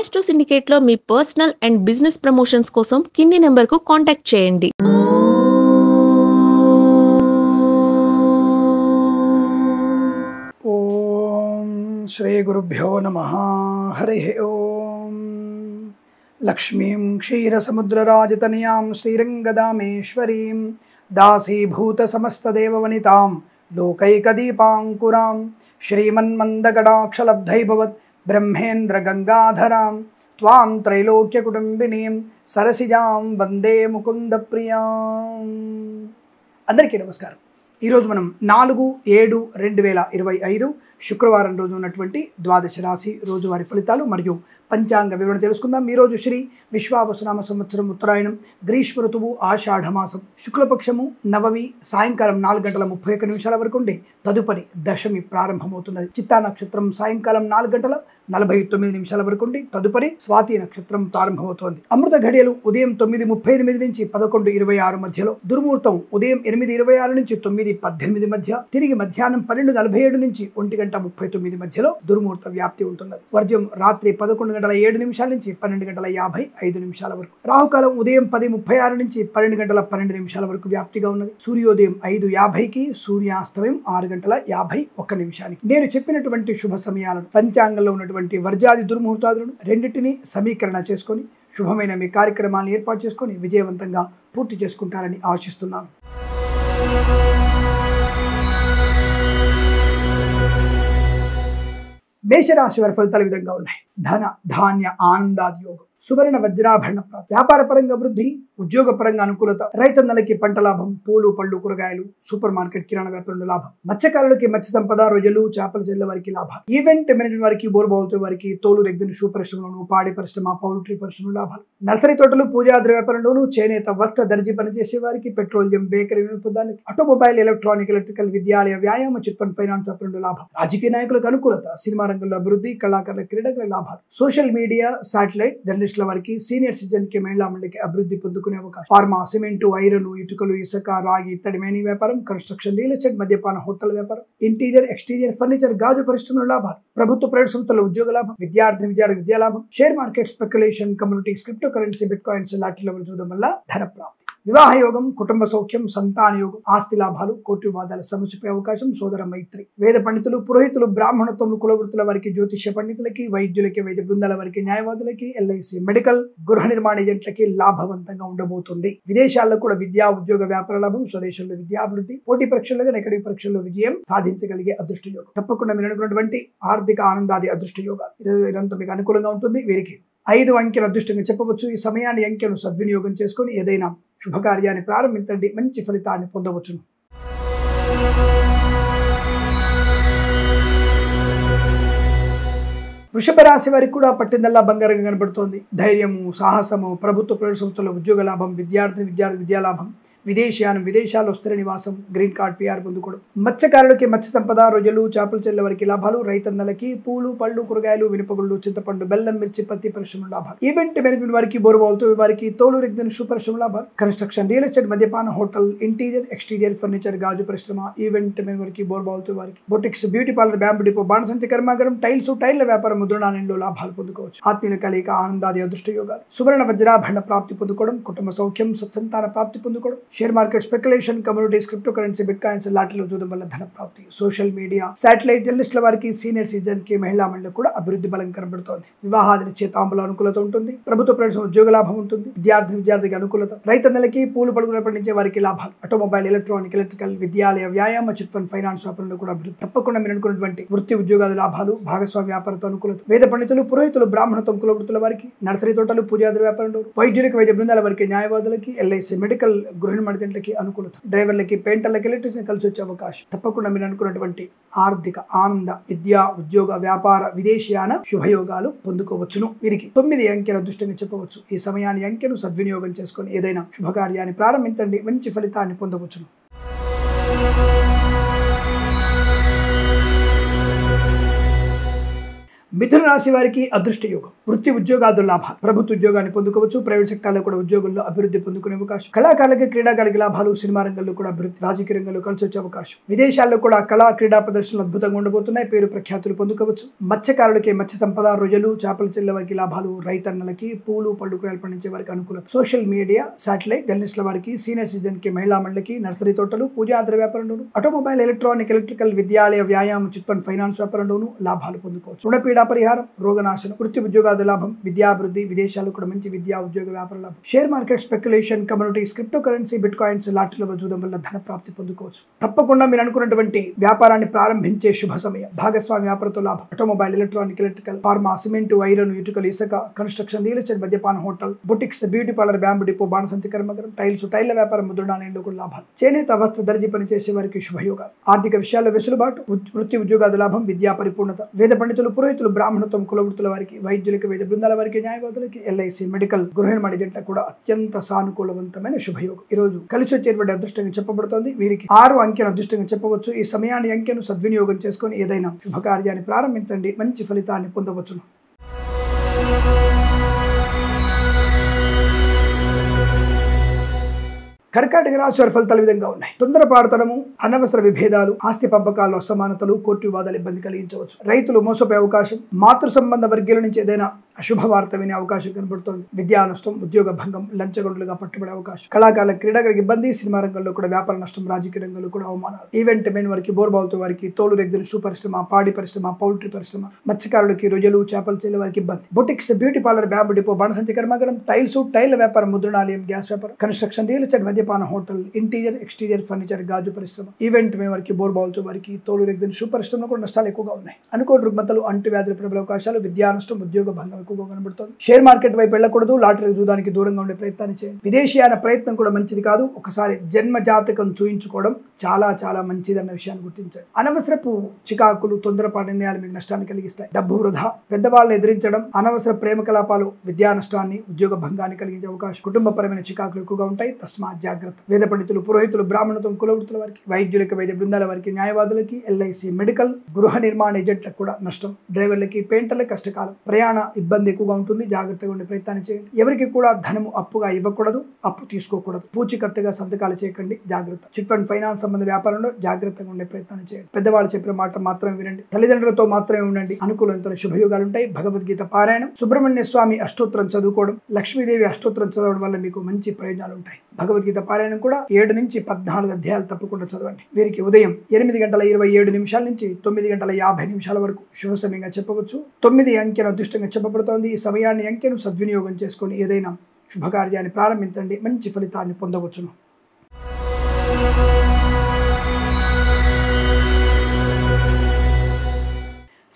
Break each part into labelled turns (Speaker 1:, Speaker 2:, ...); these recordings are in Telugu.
Speaker 1: ఆస్ట్రో సిండికేట్లో మీ పర్సనల్ అండ్ బిజినెస్ ప్రమోషన్స్ కోసం కింది నెంబర్కు కాంటాక్ట్ చేయండి.
Speaker 2: ఓం శ్రీ గురుభ్యో నమః. హరి ఓం. లక్ష్మీం క్షీరసముద్రరాజతనయాం శ్రీరంగదామేశ్వరీం దాసీభూత సమస్తదేవవనితాం లోకైకదీపాంకురాం శ్రీమన్మందగడాక్షలబ్ధైభవత్ బ్రహ్మేంద్ర గంగాధరాం త్వాం త్రైలోక్యకుటుంబినీం సరసిజాం వందే ముకుంద ప్రియాం. అందరికీ నమస్కారం. ఈరోజు మనం 4/7/2025 శుక్రవారం రోజు ఉన్నటువంటి ద్వాదశ రాశి రోజువారి ఫలితాలు మరియు పంచాంగ వివరణ తెలుసుకుందాం. ఈరోజు శ్రీ విశ్వావసునామ సంవత్సరం ఉత్తరాయణం, గ్రీష్మ ఋతువు, ఆషాఢమాసం, శుక్లపక్షము, నవమి సాయంకాలం 4:31 వరకు ఉండి తదుపరి దశమి ప్రారంభమవుతున్నది. చిత్తా నక్షత్రం సాయంకాలం 4:49 వరకు ఉండి తదుపరి స్వాతి నక్షత్రం ప్రారంభమవుతోంది. అమృత ఘడియలు ఉదయం 9:38 నుంచి 11:26 మధ్యలో, దుర్ముహూర్తం ఉదయం 8:26 నుంచి 9:18 మధ్య, తిరిగి మధ్యాహ్నం 12:47 నుంచి 1:39 మధ్యలో దుర్ముహూర్త వ్యాప్తి ఉంటున్నది. వర్జ్యం రాత్రి 11:07 నుంచి 12:55 వరకు. రాహుకాలం ఉదయం 10:36 నుంచి 12:12 వరకు వ్యాప్తిగా ఉన్నది. సూర్యోదయం 5:50కి, సూర్యాస్తమయం 6:51. నేను చెప్పినటువంటి శుభ సమయాలను, పంచాంగంలో ఉన్నటువంటి వర్జాది దుర్ముహూర్తాదులను రెండింటినీ సమీకరణ చేసుకొని శుభమైన మీ కార్యక్రమాలను ఏర్పాటు చేసుకొని విజయవంతంగా పూర్తి చేసుకుంటారని ఆశిస్తున్నాను. మేషరాశి వారి ఫలితాలు విధంగా ఉన్నాయి. ధన ధాన్య ఆనందాది యోగం, సువర్ణ వజ్రాభరణ ప్రాప్తి, వ్యాపార పరంగా వృద్ధి, ఉద్యోగ పరంగా అనుకూలత, రైతన్నలకి పంట లాభం, పూలు పళ్ళు కూరగాయలు, సూపర్ మార్కెట్ కిరాణా వ్యాపారంలో లాభం, మత్స్యకారులకి మత్స్య సంపద, రొయ్యలు చేపల చెల్ల వారికి లాభం, ఈవెంట్ మేనేజ్మెంట్ వారికి, బోర్బావులతో వారికి, తోలు రెగ్గిన షూ పరిశ్రమలోను, పాడి పరిశ్రమ, పౌల్ట్రీ పరిశ్రమలో లాభాలు, నర్సరీ తోటలు, పూజాద్ర వ్యాపారంలోను, చేనేత వస్త్ర దర్జీ పనిచేసే వారికి, పెట్రోలియం బేకరీ వినోదానికి, ఆటోమొబైల్ ఎలక్ట్రానిక్ ఎలక్ట్రికల్ విద్యాలయ వ్యాయామ చిట్ ఫండ్ ఫైనాన్స్ వ్యాపారంలో లాభం, రాజకీయ నాయకులకు అనుకూలత, సినిమా రంగంలో అభివృద్ధి, కళాకారుల క్రీడకుల లాభాలు, సోషల్ మీడియా శాటిలైట్ జర్నలిస్టుల వారికి, సీనియర్ సిటిజన్ కి, మహిళా మండలికి అభివృద్ధి పొందుకునే అవకాశం, ఫార్మా, సిమెంటు, ఐరన్, ఇటుకలు, ఇసుక, రాగి, ఇత్తడి, మైనింగ్ వ్యాపారం, కన్స్ట్రక్షన్, రియల్ ఎస్టేట్, మద్యపాన, హోటల్ వ్యాపారం, ఇంటీరియర్ ఎక్స్టీరియర్ ఫర్నిచర్, గాజు పరిశ్రమల లాభాలు, ప్రభుత్వ ప్రైవేట్ సంస్థల ఉద్యోగ లాభం, విద్యార్థి విద్యా లాభం, share market, speculation, communities, crypto currency, bit coins లాంటిలో చూడడం వల్ల ధన ప్రాప్తి, వివాహ యోగం, కుటుంబ సౌఖ్యం, సంతాన యోగం, ఆస్తి లాభాలు, కోర్టు వివాదాల సమస్యపై అవకాశం, సోదర మైత్రి, వేద పండితులు, పురోహితులు, బ్రాహ్మణత్వం, కులవృత్తుల వారికి, జ్యోతిష్య పండితులకి, వైద్యులకి, వైద్య బృందాల వారికి, న్యాయవాదులకి, ఎల్ఐసి, మెడికల్, గృహ నిర్మాణ ఏజెంట్లకి లాభవంతంగా ఉండబోతుంది. విదేశాల్లో కూడా విద్యా ఉద్యోగ వ్యాపార లాభం, స్వదేశంలో విద్యాభివృద్ధి, పోటీ పరీక్షల్లో అకాడమిక్ పరీక్షల్లో విజయం సాధించగలిగే అదృష్ట యోగం. తప్పకుండా మీరు అనుకున్నటువంటి ఆర్థిక ఆనందాది అదృష్ట యోగాలు ఇదంతా మీకు అనుకూలంగా ఉంటుంది. వీరికి 5 అంకెల అదృష్టంగా చెప్పవచ్చు. ఈ సమయాన్ని అంకెను సద్వినియోగం చేసుకొని ఏదైనా శుభకార్యాన్ని ప్రారంభించండి, మంచి ఫలితాన్ని పొందవచ్చును. వృషభ రాశి వారికి కూడా పట్టిందల్లా బంగారంగా కనబడుతోంది. ధైర్యము, సాహసము, ప్రభుత్వ ప్రైవేట్ సంస్థల ఉద్యోగ లాభం, విద్యార్థి విద్యా లాభం, విదేశీయానం, విదేశాల్లో స్థిర నివాసం, గ్రీన్ కార్డ్, పిఆర్ పొందుకోవడం, మత్స్యకారులకి మత్స్య సంపద, రొయ్యలు చేపల చెల్ల వారికి లాభాలు, రైతన్నలకి పూలు పళ్ళు కూరగాయలు, మినపగుళ్ళు, చింతపండు, బెల్లం, మిర్చి, పత్తి పరిశ్రమ లాభాలు, ఈవెంట్ మేనేజ్మెంట్ వారికి, బోర్బావులతో వారికి, తోలు రెగ్గిన షూ పరిశ్రమ లాభాలు, కన్స్ట్రక్షన్, రియల్ ఎస్టేట్, మద్యపాన, హోటల్, ఇంటీరియర్ ఎక్స్టీరియర్ ఫర్నిచర్, గాజు పరిశ్రమ, ఈవెంట్ మేనేజ్మెంట్ వారికి, బోర్బావులతో వారికి, boutiques, beauty parlour, bamboo depot, బాణసంచి కర్మాగారం, టైల్ల వ్యాపారం, ముద్రణాలయంలో లాభాలు పొందుకోవచ్చు. ఆత్మీయుల కలయిక, ఆనందాది అదృష్ట యోగాలు, సువర్ణ వజ్రాభరణ ప్రాప్తి పొందుకోవడం, కుటుంబ సౌఖ్యం, సత్సంతాన ప్రాప్తి పొందుకోవడం, share market, speculation, communities, crypto currency, bit coins లాంటిలో చూడడం వల్ల ధన ప్రాప్తి, సోషల్ మీడియా శాటిలైట్ జర్నలిస్టుల వారికి, సీనియర్ సిటిజన్ కి, మహిళా మండలికి కూడా అభివృద్ధి బలం కనబడుతోంది. వివాహాది చేతాంబుల అనుకూలత ఉంటుంది. ప్రభుత్వ ప్రైవేట్ ఉద్యోగ లాభం ఉంటుంది. విద్యార్థికి అనుకూలత, రైతన్నలకి, పూలు పడుగులు పండించే వారికి లాభాలు, ఆటోమొబైల్ ఎలక్ట్రానిక్ ఎలక్ట్రికల్ విద్యాలయ వ్యాయామ చిట్ ఫండ్ ఫైనాన్స్ వ్యాపారంలో కూడా అభివృద్ధి. తప్పకుండా మీరు అనుకున్నటువంటి వృత్తి ఉద్యోగాల లాభాలు, భాగస్వామ్య వ్యాపారంతో అనుకూలత, వేద పండితులు, పురోహితులు, బ్రాహ్మణత్వం, కులవృత్తుల వారికి, నర్సరీ తోటలు, పూజాద్ర వ్యాపారంలో, వైద్యులకి, వైద్య బృందాల వారికి, న్యాయవాదులకి, ఎల్ఐసి, మెడికల్, గృహ నిర్మాణ ఏజెంట్లకి అనుకూలత, డ్రైవర్లకి, పెయింటర్లకి, ఎలక్ట్రీషియన్ కలిసి వచ్చే అవకాశం. తప్పకుండా మీరు అనుకున్నటువంటి ఆర్థిక ఆనంద, విద్యా ఉద్యోగ వ్యాపార విదేశీయాన శుభయోగాలు పొందుకోవచ్చును. వీరికి 9 అంకెల అదృష్టంగా చెప్పవచ్చు. ఈ సమయాన్ని అంకెను సద్వినియోగం చేసుకొని ఏదైనా శుభకార్యాన్ని ప్రారంభించండి, మంచి ఫలితాన్ని పొందవచ్చును. మిథున రాశి వారికి అదృష్ట యోగం, వృత్తి ఉద్యోగాదు లాభాలు, ప్రభుత్వ ఉద్యోగాన్ని పొందుకోవచ్చు, ప్రైవేట్ సెక్టార్లో కూడా ఉద్యోగుల్లో అభివృద్ధి పొందుకునే అవకాశం, కళాకారులకి క్రీడాకారులకి లాభాలు, సినిమా రంగంలో కూడా అభివృద్ధి, రాజకీయ రంగంలో కలిసి వచ్చే అవకాశం, విదేశాల్లో కూడా కళా క్రీడా ప్రదర్శనలు అద్భుతంగా ఉండబోతున్నాయి, పేరు ప్రఖ్యాతులు పొందుకోవచ్చు, మత్స్యకారులకి మత్స్య సంపద, రొయ్యలు, చేపల చెల్లె వారికి లాభాలు, రైతన్నలకి పూలు పళ్ళు కూరలు పండించే వారికి అనుకూలం, సోషల్ మీడియా, శాటిలైట్, జర్నలిస్టుల వారికి, సీనియర్ సిటిజన్ కి, మహిళా మండలికి, నర్సరీ తోటలు, పూజా ఆధార వ్యాపారంలోను, ఆటోమొబైల్, ఎలక్ట్రానిక్, ఎలక్ట్రికల్, విద్యాలయ, వ్యాయామం, చిట్ ఫండ్, ఫైనాన్స్ వ్యాపారంలోను లాభాలు పొందుకోవచ్చు, రుణపీడా పరిహారం, రోగనాశనం, వృత్తి ఉద్యోగాది లాభం, విద్యాభివృద్ధి, విదేశాల్లో కూడా మంచి విద్యా ఉద్యోగ వ్యాపార లాభం, share market, speculation, communities, crypto currency, bit coins, లాటరీల చూడడం వల్ల ధన ప్రాప్తి పొందుకోవచ్చు. తప్పకుండా మీరు అనుకున్నటువంటి వ్యాపారాన్ని ప్రారంభించే శుభ సమయం. భాగస్వామి వ్యాపారంతో లాభం, automobile, electronic, electrical, pharma, cement, iron, ఇటుకలు, ఇసుక, కన్స్ట్రక్షన్, రియల్ ఎస్టేట్, మద్యపాన, hotel, boutiques, beauty parlour, bamboo depot, బాణసంచి కర్మగరం, టైల్ల వ్యాపారం, ముద్రణాలయంలో కూడా లాభాలు, చేనేత వస్త్ర దర్జీ పనిచేసే వారికి శుభయోగాలు, ఆర్థిక విషయాల్లో వెసులుబాటు, వృత్తి ఉద్యోగాది లాభం, విద్యా పరిపూర్ణత, వేద పండితులు, పురోహితులు, బ్రాహ్మణత్వం, కులవృత్తుల వారికి, వైద్యులకి, వైద్య బృందాల వారికి, న్యాయవాదులకి, ఎల్ఐసి, మెడికల్, గృహ నిర్మాణ జంట కూడా అత్యంత సానుకూలవంతమైన శుభయోగం. ఈ రోజు కలిసి వచ్చేటువంటి అదృష్టంగా చెప్పబడుతోంది. వీరికి 6 అంకెను అదృష్టంగా చెప్పవచ్చు. ఈ సమయాన్ని అంకెను సద్వినియోగం చేసుకొని ఏదైనా శుభకార్యాన్ని ప్రారంభించండి, మంచి ఫలితాన్ని పొందవచ్చును. కర్కాటక రాశి వారి ఫలితాలు విధంగా ఉన్నాయి. తొందరపాటుతనము, అనవసర విభేదాలు, ఆస్తి పంపకాల్లో అసమానతలు, కోర్టు వివాదాలు ఇబ్బంది కలిగించవచ్చు. రైతులు మోసపోయే అవకాశం, మాతృ సంబంధ వర్గీయుల నుంచి ఏదైనా అశుభ వార్త వినే అవకాశం కనబడుతోంది. విద్యా నష్టం, ఉద్యోగ భంగం, లంచగొండలుగా పట్టుబడే అవకాశం, కళాకారుల, క్రీడాకారులకు ఇబ్బంది, సినిమా రంగంలో కూడా వ్యాపార నష్టం, రాజకీయ రంగంలో కూడా అవమానాలు, ఈవెంట్ మెయిన్ వారికి, బోర్బావులతో వారికి, తోలు రెగ్గులు, షూ పరిశ్రమ, పాడి పరిశ్రమ, పౌల్ట్రీ పరిశ్రమ, మత్స్యకారులకి, రొయ్యలు, చేపల చెల్లె వారికి ఇబ్బంది, boutiques, beauty parlour, bamboo depot, బాణసంచి కర్మాగారం, టైల్ల వ్యాపారం, ముద్రణాలయం, గ్యాస్ వ్యాపారం, కన్స్ట్రక్షన్, రియల్ ఎస్టేట్, మద్యపాన, హోటల్, ఇంటీరియర్, ఎక్స్టీరియర్ ఫర్నిచర్, గాజు పరిశ్రమ, ఈవెంట్ మెయిన్ వారికి, బోర్బావులతో వారికి, తోలు రెగ్గులు, షూ పరిశ్రమలో కూడా నష్టాలు ఎక్కువగా ఉన్నాయి. అనుకోని రుగ్మతలు, అంటువ్యాధులు ప్రబల అవకాశాలు, విద్యా నష్టం, ఉద్యోగ భంగం ఎక్కువగా కనబడుతోంది. షేర్ మార్కెట్ వైపు వెళ్ళకూడదు, లాటరీ చూడడానికి దూరంగా ఉండే ప్రయత్నాన్ని చేయండి. విదేశీయాన ప్రయత్నం కూడా మంచిది కాదు. ఒకసారి జన్మ జాతకం చూయించుకోవడం చాలా చాలా మంచిదన్న విషయాన్ని గుర్తించండి. అనవసరపు చికాకులు, తొందరపాటు నిర్ణయాలు మీకు నష్టాన్ని కలిగిస్తాయి. డబ్బు వృధా, పెద్దవాళ్ళని ఎదిరించడం, అనవసర ప్రేమ కలాపాలు విద్యా నష్టాన్ని, ఉద్యోగ భంగాన్ని కలిగించే అవకాశం, కుటుంబపరమైన చికాకులు ఎక్కువగా ఉంటాయి. తస్మాత్ జాగ్రత్త. వేద పండితులు, పురోహితులు, బ్రాహ్మణత్వం, కులవృత్తుల వారికి, వైద్యులకి, వైద్య బృందాల వారికి, న్యాయవాదులకి, ఎల్ఐసి, మెడికల్, గృహ నిర్మాణ ఏజెంట్లకు కూడా నష్టం, డ్రైవర్లకి, పెయింటర్లకు కష్టకాలం, ప్రయాణ ఇబ్బంది ఎక్కువగా ఉంటుంది. జాగ్రత్తగా ఉండే ప్రయత్నాన్ని చేయండి. ఎవరికి కూడా ధనము అప్పుగా ఇవ్వకూడదు, అప్పు తీసుకోకూడదు. పూచికత్తుగా సంతకాలు చేయకండి, జాగ్రత్త. చిట్ ఫండ్, ఫైనాన్స్ సంబంధ వ్యాపారంలో జాగ్రత్తగా ఉండే ప్రయత్నాన్ని చేయండి. పెద్దవాళ్ళు చెప్పిన మాట మాత్రమే వినండి. తల్లిదండ్రులతో మాత్రమే ఉండండి. అనుకూలంతో శుభయోగాలు ఉంటాయి. భగవద్గీత పారాయణం, సుబ్రహ్మణ్య స్వామి అష్టోత్తరం చదువుకోవడం, లక్ష్మీదేవి అష్టోత్తరం చదవడం వల్ల మీకు మంచి ప్రయోజనాలు ఉంటాయి. భగవద్గీత పారాయణం కూడా 7 నుంచి 14 అధ్యాయాలు తప్పకుండా చదవండి. వీరికి ఉదయం 8:27 నుంచి 9:50 వరకు శుభ సమయంగా చెప్పవచ్చు. 9 అంకెను అదృష్టంగా చెప్పబడుతోంది. ఈ సమయాన్ని అంకెను సద్వినియోగం చేసుకొని ఏదైనా శుభకార్యాన్ని ప్రారంభించండి, మంచి ఫలితాన్ని పొందవచ్చును.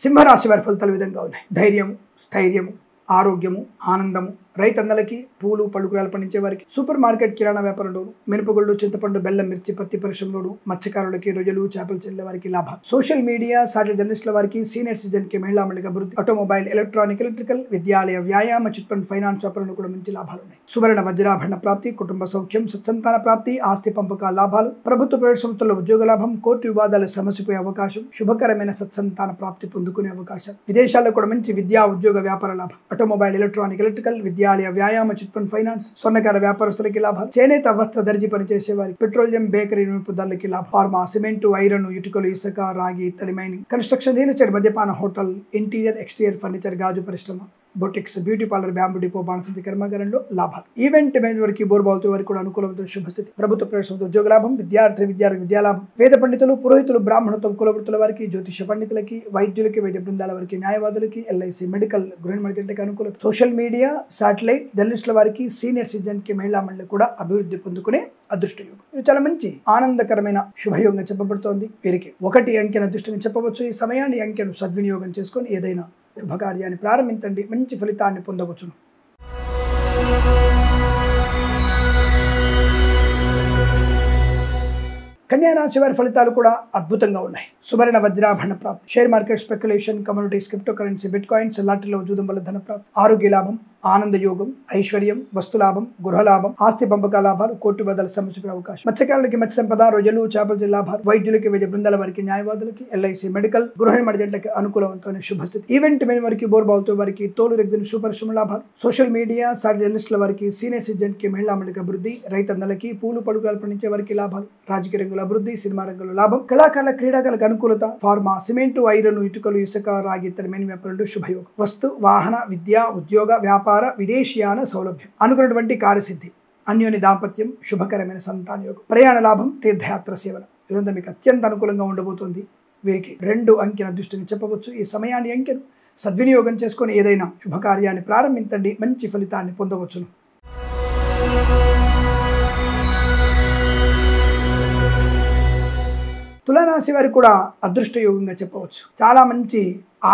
Speaker 2: సింహరాశి వారి ఫలితాలు విధంగా ఉన్నాయి. ధైర్యము, స్థైర్యము, ఆరోగ్యము, ఆనందము, రైతన్నలకి, పూలు పళ్ళు కూరలు పండించే వారికి, సూపర్ మార్కెట్, కిరాణా వ్యాపారంలోను, మినపగుళ్ళు, చింతపండు, బెల్లం, మిర్చి, పత్తి పరిశ్రమలోను, మత్స్యకారులకి, రొయ్యలు, చేపలు చెల్లె వారికి లాభం, సోషల్ మీడియా, సాటిలైట్ జర్నలిస్టుల వారికి, సీనియర్ సిటిజన్ కి, మహిళా మండలికి అభివృద్ధి, ఆటోమొబైల్, ఎలక్ట్రానిక్, ఎలక్ట్రికల్, విద్యాలయ, వ్యాయామ, చిట్ ఫండ్, ఫైనాన్స్ వ్యాపారంలో కూడా మంచి లాభాలు ఉన్నాయి. సువర్ణ వజ్రాభరణ ప్రాప్తి, కుటుంబ సౌఖ్యం, సత్సంతాన ప్రాప్తి, ఆస్తి పంపకాల లాభాలు, ప్రభుత్వ ప్రైవేట్ సంస్థల్లో ఉద్యోగ లాభం, కోర్టు వివాదాలు సమసిపోయే అవకాశం, శుభకరమైన సత్సంతాన ప్రాప్తి పొందుకునే అవకాశం, విదేశాల్లో కూడా మంచి విద్యా ఉద్యోగ వ్యాపార లాభం, ఆటోమొబైల్, ఎలక్ట్రానిక్, ఎలక్ట్రికల్, విద్యాలయ, వ్యాయామ, చిట్ ఫండ్, ఫైనాన్స్, స్వర్ణకార వ్యాపారస్తులకి లాభాలు, చేనేత వస్త్ర దర్జీ పనిచేసే వారికి, పెట్రోలియం, బేకరీ నింపుదారులకి లాభం, ఫార్మా, సిమెంట్, ఐరన్, ఇటుకలు, ఇసుక, రాగి, ఇత్తడి, మైనింగ్, కన్స్ట్రక్షన్, రియల్ ఎస్టేట్, మద్యపాన, హోటల్, ఇంటీరియర్, ఎక్స్టీరియర్ ఫర్నిచర్, గాజు పరిశ్రమ, boutiques, beauty parlour, bamboo depot, బాణసంచి కర్మాగారంలో లాభాలు, ఈవెంట్ మేనేజ్ వారికి, బోర్బావులతో వారికి కూడా అనుకూలమైన శుభస్థితి, ప్రభుత్వ ప్రైవేట్ ఉద్యోగ లాభం, విద్యార్థులకు విద్యాలాభం, వేద పండితులు, పురోహితులు, బ్రాహ్మణత్వం, కులవృత్తుల వారికి, జ్యోతిష పండితులకి, వైద్యులకి, వైద్య బృందాల వారికి, న్యాయవాదులకి, ఎల్ఐసి, మెడికల్, గృహ నిర్మాణ జంటకి అనుకూలం, సోషల్ మీడియా, శాటిలైట్, జర్నలిస్టుల వారికి, సీనియర్ సిటిజన్ కి, మహిళా మండలి కూడా అభివృద్ధి పొందుకునే అదృష్ట యోగం. ఇది చాలా మంచి ఆనందకరమైన శుభయోగంగా చెప్పబడుతోంది. వీరికి 1 అంకెను అదృష్టంగా చెప్పవచ్చు. ఈ సమయాన్ని అంకెను సద్వినియోగం చేసుకొని ఏదైనా శుభకార్యాన్ని ప్రారంభించండి, మంచి ఫలితాన్ని పొందవచ్చును. కన్యా రాశి వారి ఫలితాలు కూడా అద్భుతంగా ఉన్నాయి. సువర్ణ వజ్రాభరణ ప్రాప్తి, share market, speculation, communities, crypto currency, bit coins, లాటరీలో చూడడం వల్ల ధన ప్రాప్తి, ఆరోగ్య లాభం, ఆనంద యోగం, ఐశ్వర్యం, వస్తులాభం, గృహలాభం, ఆస్తి పంపక లాభాలు, కోర్టు బదల సమస్యపై అవకాశం. మత్స్యకారులకి మత్స్య సంపద, రొయ్యలు, చేపల లాభాలు, వైద్యులకి, వైద్య బృందాల వారికి, న్యాయవాదులకి, ఎల్ఐసి మెడికల్, గృహ నిర్మాణానికి అనుకూలవంతమైన శుభస్థితి. ఈవెంట్ మెయిన్ వారికి, బోర్బావుతో వారికి, తోలు రెగ్జిన్ సూపర్ శుభ లాభాలు. సోషల్ మీడియా సాటి జర్నలిస్టుల వారికి, సీనియర్ సిటిజన్ కి, మహిళా మండలికి అభివృద్ధి, రైతన్నలకి, పూలు పలుకులు పండించే వారికి లాభాలు, రాజకీయ రంగంలో అభివృద్ధి, సినిమా రంగంలో లాభం, కళాకారుల క్రీడాకారులకు అనుకూలత, ఫార్మా, సిమెంటు, ఐరన్, ఇటుకలు, ఇసుక, రాగి, ఇతర మెయిన్ వ్యాపారులు శుభయోగం. వస్తు, వాహన, విద్య, ఉద్యోగ, వ్యాపార, విదేశీయాన సౌలభ్యం, అనుకున్నటువంటి కార్యసిద్ధి, అన్యోన్య దాంపత్యం, శుభకరమైన సంతాన యోగం, ప్రయాణ లాభం, తీర్థయాత్ర సేవలు ఇదంతా మీకు అత్యంత అనుకూలంగా ఉండబోతుంది. వీరికి 2 అంకెను అదృష్టంగా చెప్పవచ్చు. ఈ సమయాన్ని అంకెను సద్వినియోగం చేసుకొని ఏదైనా శుభకార్యాన్ని ప్రారంభించండి, మంచి ఫలితాన్ని పొందవచ్చును. తులారాశి వారికి కూడా అదృష్ట యోగంగా చెప్పవచ్చు. చాలా మంచి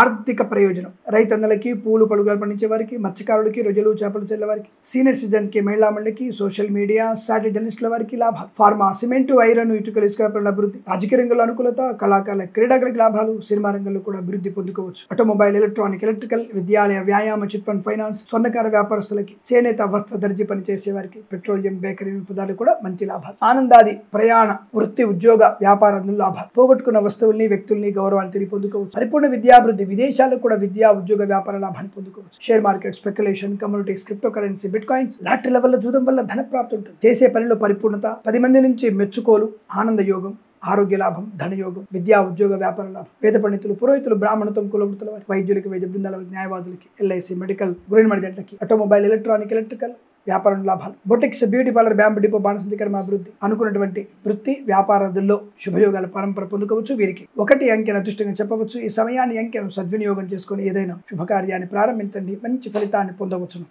Speaker 2: ఆర్థిక ప్రయోజనం. రైతన్నలకి, పూలు పలుకులు పండించే వారికి, మత్స్యకారులకి, రొయ్యలు, చేపలు చెల్లె వారికి, సీనియర్ సిటిజన్ కి, మహిళా మండలికి, సోషల్ మీడియా సాటి జర్నలిస్టుల వారికి లాభాలు, ఫార్మా, సిమెంటు, ఐరన్, ఇటుకలు, ఇసుక అభివృద్ధి, రాజకీయ రంగంలో అనుకూలత, కళాకారుల క్రీడాకారులకు లాభాలు, సినిమా రంగంలో కూడా అభివృద్ధి పొందుకోవచ్చు. ఆటోమొబైల్, ఎలక్ట్రానిక్, ఎలక్ట్రికల్, విద్యాలయ, వ్యాయామ, చిట్ ఫండ్, ఫైనాన్స్, స్వర్ణకార వ్యాపారస్తులకి, చేనేత, వస్త్ర దర్జీ పనిచేసే వారికి, పెట్రోలియం, బేకరీ పదాలు కూడా మంచి లాభాలు. ఆనందాది ప్రయాణ, వృత్తి, ఉద్యోగ, వ్యాపారంలో లాభాలు, పోగొట్టుకున్న వస్తువుల్ని, వ్యక్తుల్ని, గౌరవాన్ని తిరిగి పొందుకోవచ్చు. పరిపూర్ణ విద్యాభివృద్ధి, విదేశాల్లో కూడా విద్యా, ఉద్యోగ, వ్యాపార లాభాన్ని పొందుకోవచ్చు. Share market, speculation, communities, crypto currency, bit coins, lottery లెవెల్లో జూదం వల్ల ధన ప్రాప్తి ఉంటుంది. చేసే పనిలో పరిపూర్ణత, 10 మంది నుంచి మెచ్చుకోలు, ఆనంద యోగం, ఆరోగ్య లాభం, ధనయోగం, విద్యా, ఉద్యోగ, వ్యాపార లాభం, వేద పండితులు, పురోహితులు, బ్రాహ్మణత్వం, కులవృత్తుల వారి, వైద్యులకి, వైద్య బృందాల వారికి, న్యాయవాదులకి, ఎల్ఐసి మెడికల్, గృహ నిర్మాణానికి, ఆటోమొబైల్, ఎలక్ట్రానిక్, ఎలక్ట్రికల్, వ్యాపారం లాభాలు, boutiques, beauty parlour, bamboo depot, బాణసంచి కర్మ అభివృద్ధి, అనుకున్నటువంటి వృత్తి వ్యాపారాదుల్లో శుభయోగాల పరంపర పొందుకోవచ్చు. వీరికి 1 అంకెను అదృష్టంగా చెప్పవచ్చు. ఈ సమయాన్ని అంకెను సద్వినియోగం చేసుకుని ఏదైనా శుభకార్యాన్ని ప్రారంభించండి, మంచి ఫలితాన్ని పొందవచ్చును.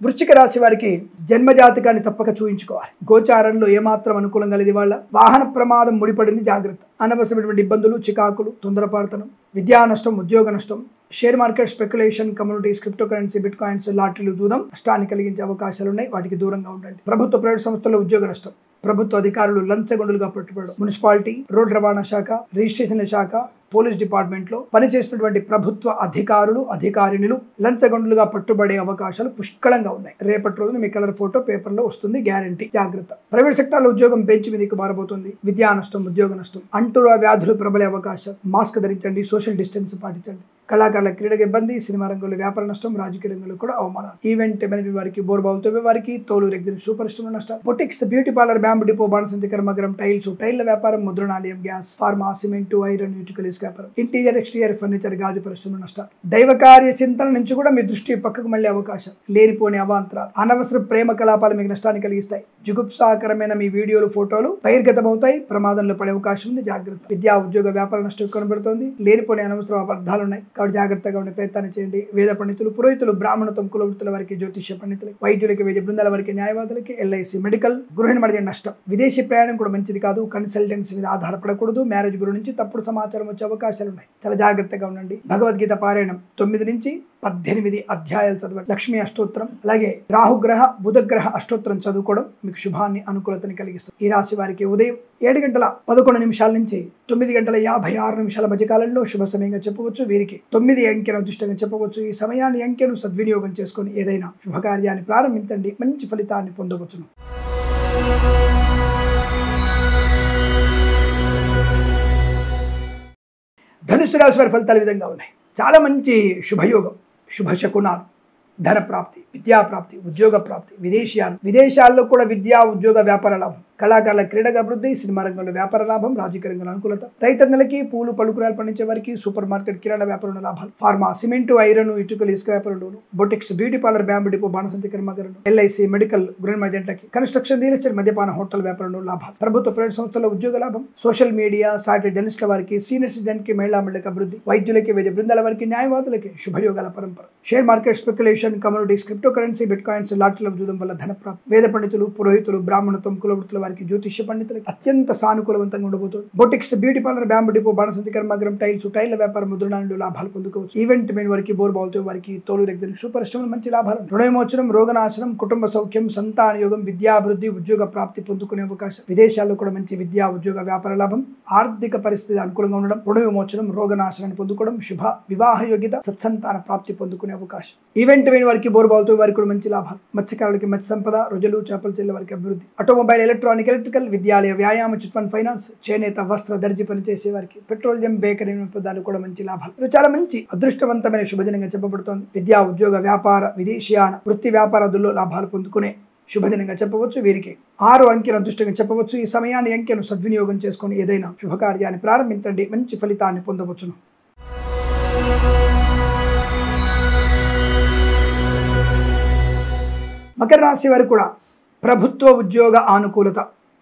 Speaker 2: వృశ్చిక రాశి వారికి జన్మజాతకాన్ని తప్పక చూయించుకోవాలి. గోచారంలో ఏమాత్రం అనుకూలంగా లేదు. వాళ్ళ వాహన ప్రమాదం ముడిపడింది, జాగ్రత్త. అనవసరమైనటువంటి ఇబ్బందులు, చికాకులు, తొందరపాటుతనం, విద్యా నష్టం, ఉద్యోగ నష్టం, share market, speculation, communities, crypto currency, bit coins, లాటరీలు, జూదం నష్టాన్ని కలిగించే అవకాశాలు ఉన్నాయి. వాటికి దూరంగా ఉండండి. ప్రభుత్వ, ప్రైవేట్ సంస్థల్లో ఉద్యోగ నష్టం, ప్రభుత్వ అధికారులు లంచగొండులుగా పట్టుబడడం, మున్సిపాలిటీ, రోడ్డు రవాణా శాఖ, రిజిస్ట్రేషన్ల శాఖ, పోలీస్ డిపార్ట్మెంట్లో పనిచేసినటువంటి ప్రభుత్వ అధికారులు, అధికారిణులు లంచగొండులుగా పట్టుబడే అవకాశాలు పుష్కలంగా ఉన్నాయి. రేపటి రోజున మీ కలర్ ఫోటో పేపర్లో వస్తుంది, గ్యారంటీ. జాగ్రత్త. ప్రైవేట్ సెక్టార్లో ఉద్యోగం బెంచ్ మీదకి మారబోతుంది. విద్యా నష్టం, ఉద్యోగ నష్టం, అంటువ్యాధులు వ్యాధులు ప్రబలే అవకాశం. మాస్క్ ధరించండి, సోషల్ డిస్టెన్స్ పాటించండి. కళాకారుల క్రీడకు ఇబ్బంది, సినిమా రంగంలో వ్యాపార నష్టం, రాజకీయ రంగంలో కూడా అవమానం. ఈవెంట్ మేనేజ్మెంట్ వారికి, బోర్బావుతో వారికి, తోలు రెగ్జిన్ సూపర్ స్టోర్ నష్టం, boutiques, beauty parlour, bamboo depot, బాణసంచి కర్మగరం, టైల్స్, టైల్ల వ్యాపారం, ముద్రణాలయం, గ్యాస్, ఫార్మా, సిమెంటు, ఐరన్, ఇటుకలు, ఇసుక వ్యాపారం, ఇంటీరియర్, ఎక్స్టీరియర్ ఫర్నిచర్, గాజు పరిశ్రమ నష్టాలు. దైవ కార్య చింతన నుంచి కూడా మీ దృష్టి పక్కకు మళ్ళీ అవకాశం. లేనిపోని అవాంతరాలు, అనవసర ప్రేమ కలాపాలు మీకు నష్టాన్ని కలిగిస్తాయి. జుగుప్సాకరమైన మీ వీడియోలు, ఫోటోలు బహిర్గతమవుతాయి, ప్రమాదంలో పడే అవకాశం ఉంది. జాగ్రత్త. విద్యా, ఉద్యోగ, వ్యాపార నష్టం కనబడుతోంది. లేనిపోని అనవసర అబద్ధాలు ఉన్నాయి, కాబట్టి జాగ్రత్తగా ఉండే ప్రయత్నాన్ని చేయండి. వేద పండితులు, పురోహితులు, బ్రాహ్మణత్వం, కులవృత్తుల వారికి, జ్యోతిష్య పండితులకి, వైద్యులకి, వైద్య బృందాల వారికి, న్యాయవాదులకి, ఎల్ఐసి మెడికల్, గృహ నిర్మాణ నష్టం. విదేశీ ప్రయాణం కూడా మంచిది కాదు. కన్సల్టెన్సీ మీద ఆధారపడకూడదు. మ్యారేజ్ బ్యూరో నుంచి తప్పుడు సమాచారం వచ్చే అవకాశాలు ఉన్నాయి. చాలా జాగ్రత్తగా ఉండండి. భగవద్గీత పారాయణం 9 నుంచి 18 అధ్యాయాలు చదవండి. లక్ష్మీ అష్టోత్తరం, అలాగే రాహుగ్రహ, బుధగ్రహ అష్టోత్తరం చదువుకోవడం మీకు శుభాన్ని, అనుకూలతని కలిగిస్తుంది. ఈ రాశి వారికి ఉదయం 7:11 నుంచి 9:56 మధ్య కాలంలో శుభ సమయంగా చెప్పవచ్చు. వీరికి 9 అంకెను అదృష్టంగా చెప్పవచ్చు. ఈ సమయాన్ని, అంకెను సద్వినియోగం చేసుకుని ఏదైనా శుభకార్యాన్ని ప్రారంభించండి, మంచి ఫలితాన్ని పొందవచ్చును. ధనుసు రాశి వారి ఫలితాలు ఈ విధంగా ఉన్నాయి. చాలా మంచి శుభయోగం, శుభశకునాలు, ధన ప్రాప్తి, విద్యా ప్రాప్తి, ఉద్యోగ ప్రాప్తి, విదేశాల్లో కూడా విద్యా, ఉద్యోగ, వ్యాపార లాభం, కళాకారుల క్రీడగా అభివృద్ధి, సినిమా రంగంలో వ్యాపార లాభం, రాజకీయ రంగంలో అనుకూలత, రైతన్నలకి, పూలు పలుకురాలు పండించే వారికి, సూపర్ మార్కెట్, కిరాణా వ్యాపారంలో లాభాలు, ఫార్మా, సిమెంటు, ఐరన్, ఇటుకలు, ఇసుక వ్యాపారంలో, boutiques, beauty parlour, bamboo depot, బాణసంచి కర్మాగారం, ఎల్ఐసి మెడికల్, గృహ నిర్మాణానికి, కన్స్ట్రక్షన్, రియల్ ఎస్టేట్, మద్యపాన, హోటల్ వ్యాపారంలో లాభాలు, ప్రభుత్వ, ప్రైవేట్ సంస్థల్లో ఉద్యోగ లాభం, సోషల్ మీడియా సాటి జర్నలిస్టుల వారికి, సీనియర్ సిటిజన్ కి, మహిళా మండలికి అభివృద్ధి, వైద్యులకి, వైద్య బృందాల వారికి, న్యాయవాదులకి శుభయోగాల పరంపర. Share market, speculation, communities, crypto currency, bit coins, లాటరీల జూదం వల్ల ధన ప్రాప్తి. వేద పండితులు, పురోహితులు, బ్రాహ్మణత్వం, కులవృత్తుల వారికి, వారికి జ్యోతిష్య పండితులకి అత్యంత సానుకూలవంతంగా ఉండబోతుంది. Boutiques, beauty parlour, bamboo depot, బాణసంచి కర్మాగారం, టైల్స్, టైల్ వ్యాపారం, ముద్రణాలు లాభాలు పొందుకోవచ్చు. ఈవెంట్ మెయిన్ వారికి బోర్ బావుతో వారికి తోలు రెగ్దరి పరిశ్రమలు మంచి లాభాలు. రుణవిమోచనం, రోగనాశనం, కుటుంబ సౌఖ్యం, సంతాన యోగం, విద్యాభివృద్ధి, ఉద్యోగ ప్రాప్తి పొందుకునే అవకాశం. విదేశాల్లో కూడా మంచి విద్యా, ఉద్యోగ, వ్యాపార లాభం. ఆర్థిక పరిస్థితి అనుకూలంగా ఉండడం, రుణ విమోచనం, రోగనాశనాన్ని పొందుకోవడం, శుభ వివాహ యోగ్యత, సత్సంతాన ప్రాప్తి పొందుకునే అవకాశం. ఈవెంట్ మెయిన్ వారికి బోర్ బావుతో వారికి కూడా మంచి లాభాలు. మత్స్యకారులకి మత్స్య సంపద, రొజలు, చేపల చెల్ల వారికి అభివృద్ధి. ఆటోమొబైల్, ఎలక్ట్రానిక్, ఎలక్ట్రికల్, విద్యాలయ, వ్యాయామ, చిట్ ఫండ్, ఫైనాన్స్, చేనేత, వస్త్ర, దర్జీ పనిచేసే వారికి, పెట్రోలియం, బేకరీ పదాలు కూడా మంచి లాభాలు. ఇది చాలా మంచి అదృష్టవంతమైన శుభదినంగా చెప్పబడుతోంది. విద్యా, ఉద్యోగ, వ్యాపార, విదేశీయాన, వృత్తి వ్యాపారాదుల్లో లాభాలు పొందుకునే శుభదినంగా చెప్పవచ్చు. వీరికి 6 అంకెను అదృష్టంగా చెప్పవచ్చు. ఈ సమయాన్ని అంకెను సద్వినియోగం చేసుకుని ఏదైనా శుభకార్యాన్ని ప్రారంభించండి, మంచి ఫలితాన్ని పొందవచ్చును. మకర రాశి వారు కూడా ప్రభుత్వ ఉద్యోగ ఆనుకూలత,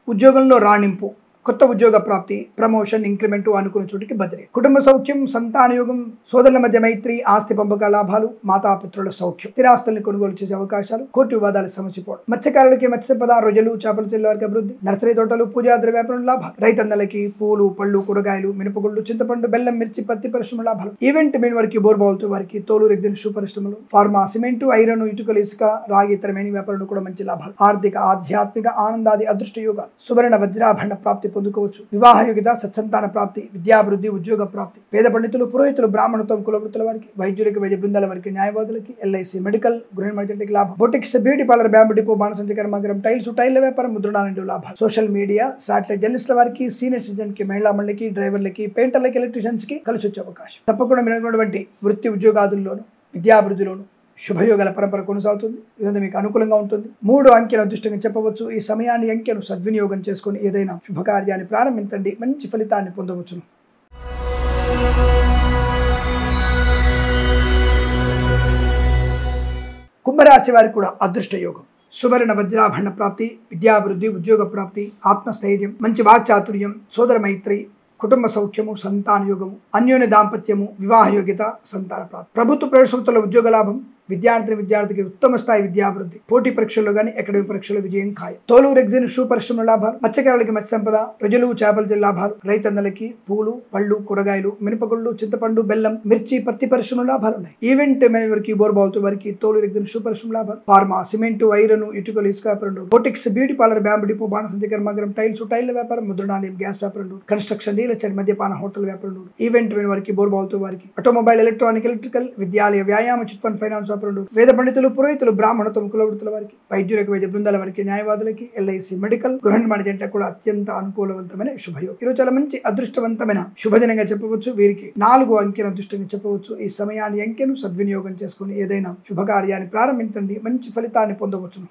Speaker 2: ఉద్యోగంలో రాణింపు, కొత్త ఉద్యోగ ప్రాప్తి, ప్రమోషన్, ఇంక్రిమెంట్ అనుకున్న చోటికి బదిలీ. కుటుంబ సౌఖ్యం, సంతానయోగం, సోదరుల మధ్య మైత్రి, ఆస్తి పంపక లాభాలు, మాతాపితృల సౌఖ్యం, స్థిరాస్తుల్ని కొనుగోలు చేసే అవకాశాలు, కోర్టు వివాదాలు సమసిపోవడం. మత్స్యకారులకి మత్స్య సంపద, రొజలు, చేపల చెల్ల వారికి అభివృద్ధి. నర్సరీ తోటలు, పూజా ద్రవ్యాపారం లాభాలు. రైతన్నలకి పూలు, పళ్ళు, కూరగాయలు, మినపగుళ్ళు, చింతపండు, బెల్లం, మిర్చి, పత్తి పరిశ్రమ లాభాలు. ఈవెంట్ మెయిన్ వారికి బోర్ బావులతో వారికి తోలు రెగ్దిన్ షూ పరిశ్రమలు, ఫార్మా, సిమెంటు, ఐరన్, ఇటుకలు, ఇసుక, రాగి, ఇతర మేని వ్యాపారంలో కూడా మంచి లాభాలు. ఆర్థిక, ఆధ్యాత్మిక, ఆనందాది అదృష్ట యోగాలు. సువర్ణ వజ్రాభరణ ప్రాప్తి పొందుకోవచ్చు. వివాహ యోగ్యత, సత్సంతాన ప్రాప్తి, విద్యాభివృద్ధి, ఉద్యోగ ప్రాప్తి. పేద పండితులు, పురోహితులు, బ్రాహ్మణత్వం, కులవృత్తుల వారికి, వైద్యులకి, వైద్య బృందాల వారికి, న్యాయవాదులకి, ఎల్ఐసి, మెడికల్, గృహ మధ్యంటికి లాభం. Boutiques, beauty parlour, bamboo depot, బాణసంచి కర్మాగారం, టైల్స్, టైల్ వ్యాపారం, ముద్రణాలు లాభాలు. సోషల్ మీడియా, సాటిలైట్ జర్నలిస్టుల వారికి, సీనియర్ సిటిజన్ కి, మహిళా మండలికి, డ్రైవర్లకి, పెయింటర్లకి, ఎలక్ట్రీషియన్స్ కి కలిసి వచ్చే అవకాశం. తప్పకుండా మీరు వృత్తి ఉద్యోగాదుల్లోను, విద్యాభివృద్ధిలోను శుభయోగాల పరంపర కొనసాగుతుంది. ఇదంతా మీకు అనుకూలంగా ఉంటుంది. 3 అంకెను అదృష్టంగా చెప్పవచ్చు. ఈ సమయాన్ని అంకెను సద్వినియోగం చేసుకుని ఏదైనా శుభకార్యాన్ని ప్రారంభించండి, మంచి ఫలితాన్ని పొందవచ్చును. కుంభరాశి వారికి కూడా అదృష్ట యోగం. సువర్ణ వజ్రాభరణ ప్రాప్తి, విద్యాభివృద్ధి, ఉద్యోగ ప్రాప్తి, ఆత్మస్థైర్యం, మంచి వాక్చాతుర్యం, సోదర మైత్రి, కుటుంబ సౌఖ్యము, సంతాన యోగము, అన్యోన్య దాంపత్యము, వివాహ యోగ్యత, సంతాన ప్రాప్తి. ప్రభుత్వ ప్రైవేట్ సంస్థల ఉద్యోగ లాభం. విద్యార్థికి ఉత్తమ స్థాయి విద్యాభివృద్ధి. పోటీ పరీక్షల్లో కానీ అకాడమిక్ పరీక్షల్లో విజయం ఖాయం. తోలు రెగ్జిన్ షూ పరిశ్రమ లాభాలు. మత్స్యకారులకి మత్స్య సంపద, రొజలు, చేపల చెల్ల లాభాలు. రైతన్నలకి పూలు, పళ్ళు, కూరగాయలు, మినపగుళ్ళు, చింతపండు, బెల్లం, మిర్చి, పత్తి పరిశ్రమ లాభాలు ఉన్నాయి. ఈవెంట్ వారికి బోర్ బావుతో వారికి తోలు రెగ్జిన్ షూ పరిశ్రమ లాభాలు. ఫార్మా, సిమెంటు, ఐరన్, ఇటుకలు, ఇసుక వ్యాపారం. Boutiques, beauty parlour, bamboo depot, బాణసంచి కర్మాగారం, టైల్స్, టైల్ వ్యాపారం, ముద్రణాలయం, గ్యాస్ వ్యాపారం, కన్స్ట్రక్షన్, రియల్ ఎస్టేట్, మద్యపాన, హోటల్ వ్యాపారం. ఈవెంట్ వారికి బోర్ బావుతో వారికి ఆటోమొబైల్, ఎలక్ట్రానిక్, ఎలక్ట్రికల్, విద్యాలయ, వ్యాయామ, చిట్ ఫండ్, ఫైనాన్స్ వ్యాపారం. వేద పండితులు, పురోహితులు, బ్రాహ్మణత్వం, కులవృత్తుల వారికి, వైద్యులకు, వైద్య బృందాల వారికి, న్యాయవాదులకి, ఎల్ఐసి, మెడికల్, గృహ నిర్మాణ జంట కూడా అత్యంత అనుకూలవంతమైన శుభయోగం. ఈరోజు చాలా మంచి అదృష్టవంతమైన శుభదినంగా చెప్పవచ్చు. వీరికి 4 అంకెను అదృష్టంగా చెప్పవచ్చు. ఈ సమయాన్ని అంకెను సద్వినియోగం చేసుకుని ఏదైనా శుభకార్యాన్ని ప్రారంభించండి, మంచి ఫలితాన్ని పొందవచ్చును.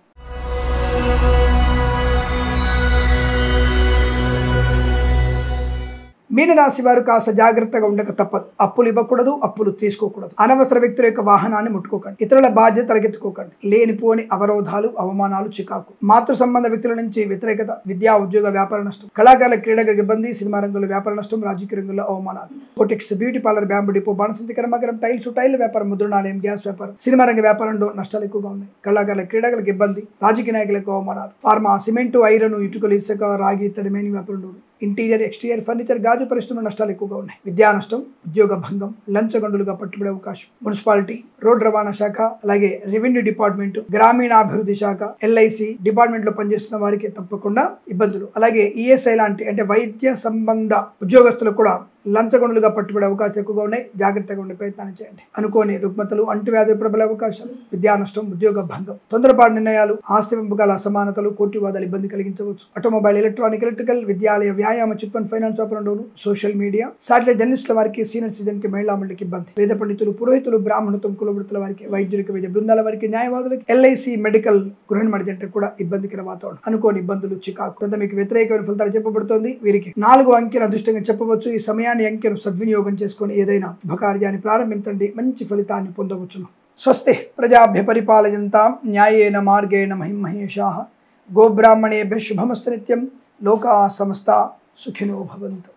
Speaker 2: మీనరాశి వారు కాస్త జాగ్రత్తగా ఉండక తప్పదు. అప్పులు ఇవ్వకూడదు, అప్పులు తీసుకోకూడదు. అనవసర వ్యక్తుల యొక్క వాహనాన్ని ముట్టుకోకండి. ఇతరుల బాధ్యత తలకెత్తుకోకండి. లేనిపోని అవరోధాలు, అవమానాలు, చికాకు. మాతృ సంబంధ వ్యక్తుల నుంచి వ్యతిరేకత, విద్యా, ఉద్యోగ, వ్యాపార నష్టం. కళాకారుల, క్రీడలకు ఇబ్బంది, సినిమా రంగంలో వ్యాపార నష్టం, రాజకీయ రంగంలో అవమానాలు. Boutiques, beauty parlour, bamboo depot, బాణసంచి కర్మాగారం, టైల్స్, టైల్ వ్యాపారం, ముద్రణాలయం, గ్యాస్ వ్యాపారం. సినిమా రంగ వ్యాపారంలో నష్టాలు ఎక్కువగా ఉన్నాయి. కళాకారుల, క్రీడలకు ఇబ్బంది, రాజకీయ నాయకులకు అవమానాలు. ఫార్మా, సిమెంటు, ఐరన్, ఇటుకలు, ఇసుక, రాగి, ఇతడి మేని వ్యాపారంలో. ఇంటీరియర్, ఎక్స్టీరియర్, ఫర్నిచర్, గాజు పరిశ్రమ నష్టాలు ఎక్కువగా ఉన్నాయి. విద్యా నష్టం, ఉద్యోగ భంగం, లంచగొండులుగా పట్టుబడే అవకాశం. మున్సిపాలిటీ, రోడ్ రవాణా శాఖ, అలాగే రెవెన్యూ డిపార్ట్మెంట్, గ్రామీణాభివృద్ధి శాఖ, ఎల్ఐసి డిపార్ట్మెంట్ లో పనిచేస్తున్న వారికి తప్పకుండా ఇబ్బందులు. అలాగే ఈఎస్ఐ లాంటి అంటే వైద్య సంబంధ ఉద్యోగస్తులు కూడా లంచగొండులుగా పట్టుబడే అవకాశాలు ఎక్కువగా ఉన్నాయి. జాగ్రత్తగా ఉండే ప్రయత్నాన్ని చేయండి. అనుకోని రుగ్మతలు, అంటువ్యాధులు ప్రబలే అవకాశాలు, విద్యా నష్టం, ఉద్యోగ భంగం, తొందరపాటు నిర్ణయాలు, ఆస్తి పంపకాల అసమానతలు, కోర్టు వివాదాలు ఇబ్బంది కలిగించవచ్చు. ఆటోమొబైల్, ఎలక్ట్రానిక్, ఎలక్ట్రికల్, విద్యాలయ, వ్యాయామ, చిట్ ఫండ్, ఫైనాన్స్ వ్యాపారంలోను. సోషల్ మీడియా, సాటిలైట్ జర్నలిస్టుల వారికి, సీనియర్ సిటిజన్ కి, మహిళా మండలికి ఇబ్బంది. వేద పండితులు, పురోహితులు, బ్రాహ్మణత్వం, కులవృత్తుల వారికి, వైద్యులకి, వైద్య బృందాల వారికి, న్యాయవాదులకి, ఎల్ఐసి, మెడికల్, గృహ నిర్మాణ జంట కూడా ఇబ్బందికర వాతావరణం. అనుకోని ఇబ్బందులు, చికాకు. కొంత మీకు వ్యతిరేకమైన ఫలితాలు చెప్పబడుతోంది. వీరికి 4 అంకెను అదృష్టంగా చెప్పవచ్చు. ఈ సమయాన్ని అంకెను సద్వినియోగం చేసుకుని ఏదైనా శుభకార్యాన్ని ప్రారంభించండి, మంచి ఫలితాన్ని పొందవచ్చును. స్వస్తి ప్రజాభ్య పరిపాలయంతాం న్యాయేన మార్గేణ మహిమహేషాః. గోబ్రాహ్మణేభ్యః శుభమస్తు నిత్యం. లోకాః సమస్తాః సుఖినో భవంతు.